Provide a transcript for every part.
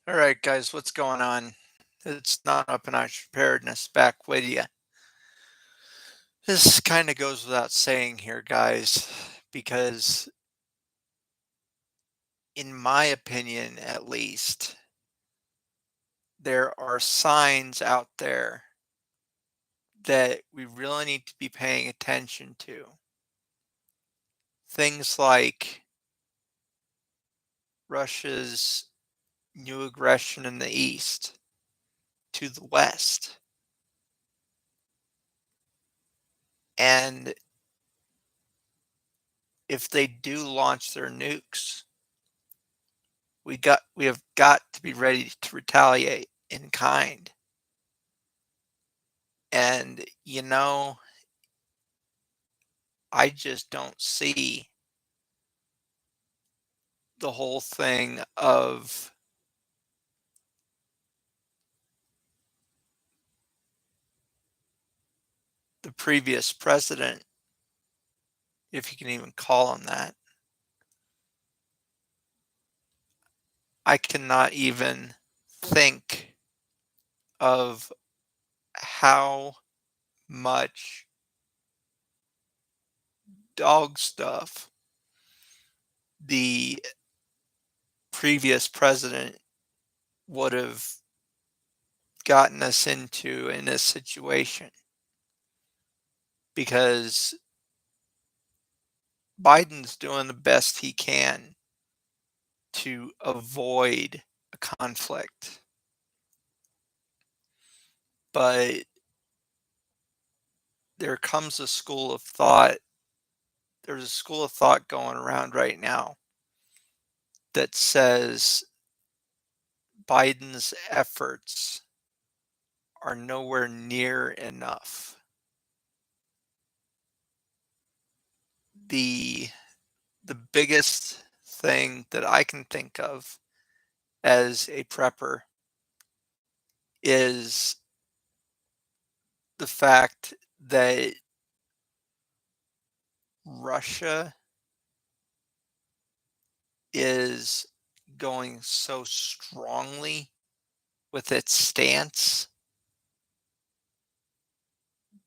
All right, guys, what's going on? It's Non-weaponized preparedness back with you. This kind of goes without saying here, guys, because in my opinion, at least, there are signs out there that we really need to be paying attention to. Things like Russia's new aggression in the east to the west. And if they do launch their nukes, we have got to be ready to retaliate in kind. And I just don't see the whole thing of the previous president, if you can even call him that. I cannot even think of how much dog stuff the previous president would have gotten us into in this situation, because Biden's doing the best he can to avoid a conflict. But there comes a school of thought. There's a school of thought going around right now that says Biden's efforts are nowhere near enough. The the biggest thing that I can think of as a prepper is the fact that Russia is going so strongly with its stance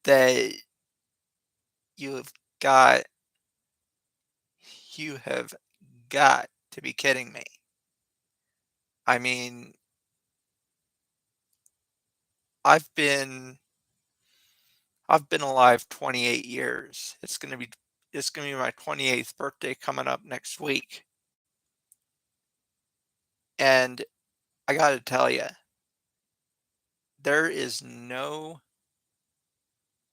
that you have got you have got to be kidding me. I mean, I've been I've been alive 28 years. It's going to be my 28th birthday coming up next week. And I got to tell you, there is no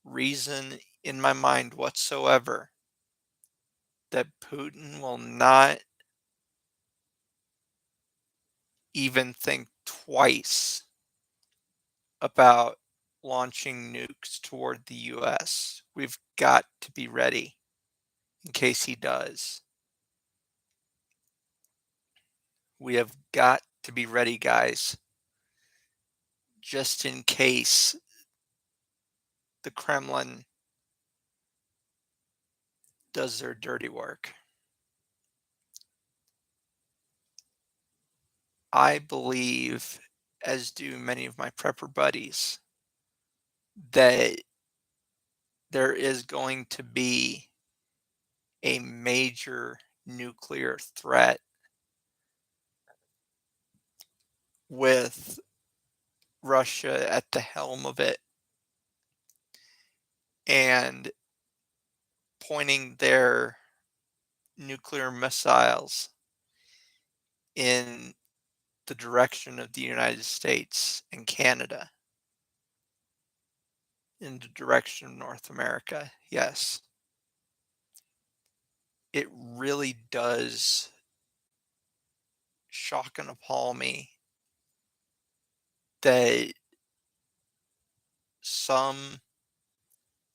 reason in my mind whatsoever that Putin will not even think twice about launching nukes toward the US. We've got to be ready in case he does. We have got to be ready, guys, just in case the Kremlin does their dirty work. I believe, as do many of my prepper buddies, that there is going to be a major nuclear threat with Russia at the helm of it and pointing their nuclear missiles in the direction of the United States and Canada, in the direction of North America. Yes, it really does shock and appall me that some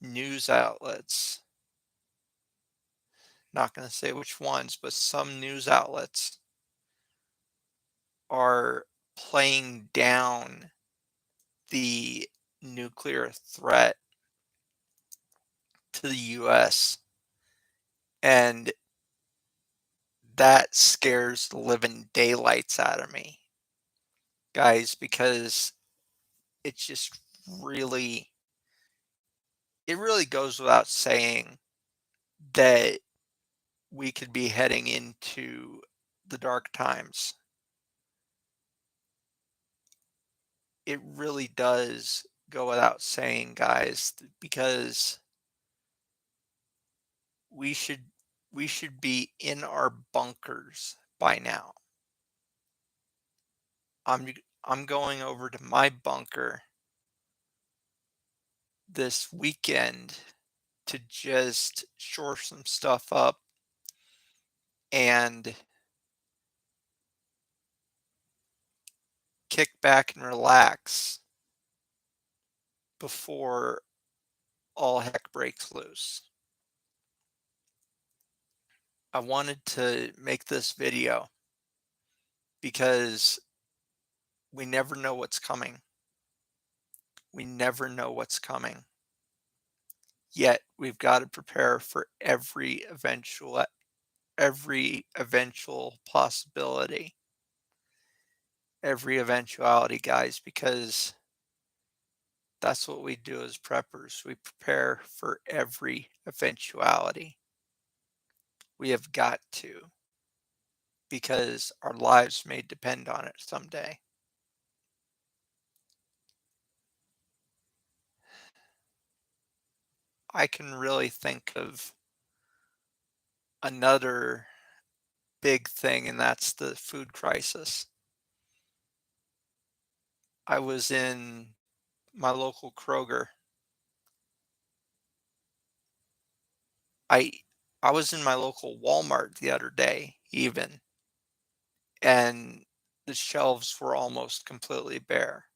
news outlets, not going to say which ones, but some news outlets are playing down the nuclear threat to the US, and that scares the living daylights out of me. guys, because it's just really it really goes without saying that we could be heading into the dark times. It really does go without saying, guys, because we should we should be in our bunkers by now. I'm I'm going over to my bunker this weekend to just shore some stuff up and kick back and relax before all heck breaks loose. I wanted to make this video because we never know what's coming. We never know what's coming. Yet we've got to prepare for every eventual possibility, every eventuality, guys, because that's what we do as preppers. We prepare for every eventuality. We have got to, because our lives may depend on it someday. I can really think of another big thing, and that's the food crisis. I was in my local Kroger. I I was in my local Walmart the other day even, and the shelves were almost completely bare.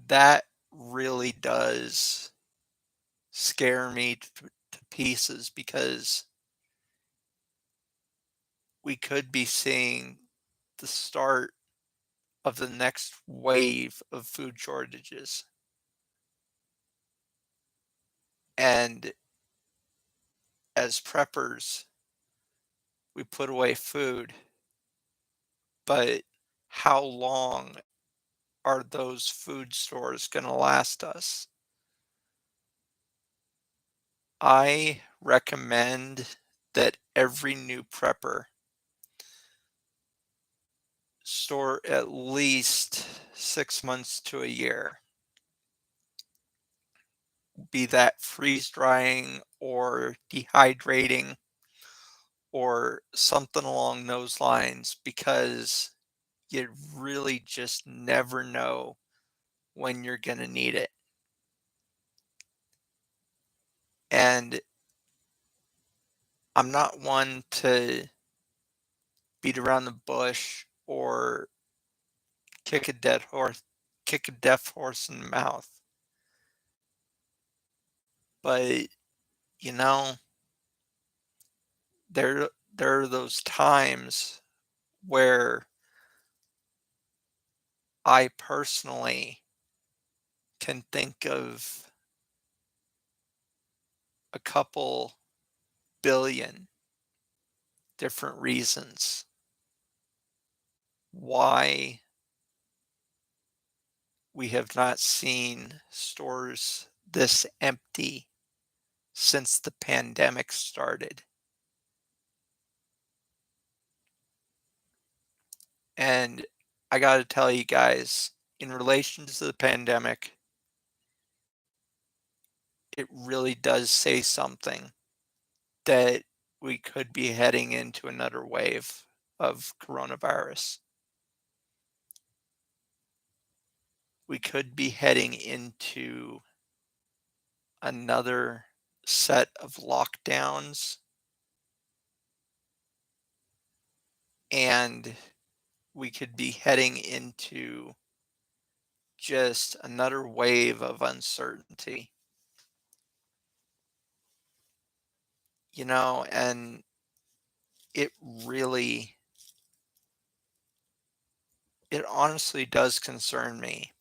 That really does scare me to pieces because we could be seeing the start of the next wave of food shortages. And as preppers, we put away food, but how long are those food stores going to last us? I recommend that every new prepper store at least 6 months to a year, be that freeze drying or dehydrating or something along those lines, because you really just never know when you're going to need it. And I'm not one to beat around the bush or kick a deaf horse in the mouth. But you know, there are those times where I personally can think of a couple billion different reasons why we have not seen stores this empty since the pandemic started. And I got to tell you guys, in relation to the pandemic, it really does say something that we could be heading into another wave of coronavirus. We could be heading into another set of lockdowns, and we could be heading into just another wave of uncertainty. And it really, it honestly does concern me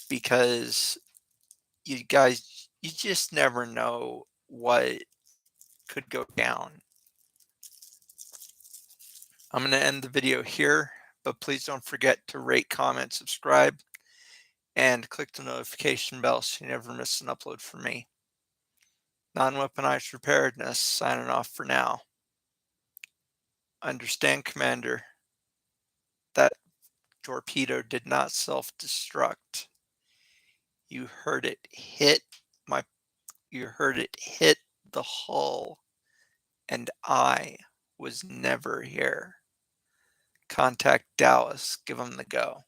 because you guys, you just never know what could go down. I'm going to end the video here, but please don't forget to rate, comment, subscribe, and click the notification bell so you never miss an upload from me. Non-weaponized preparedness, signing off for now. Understand, Commander, that torpedo did not self-destruct. You heard it hit the hull, and I was never here. Contact Dallas, give them the go.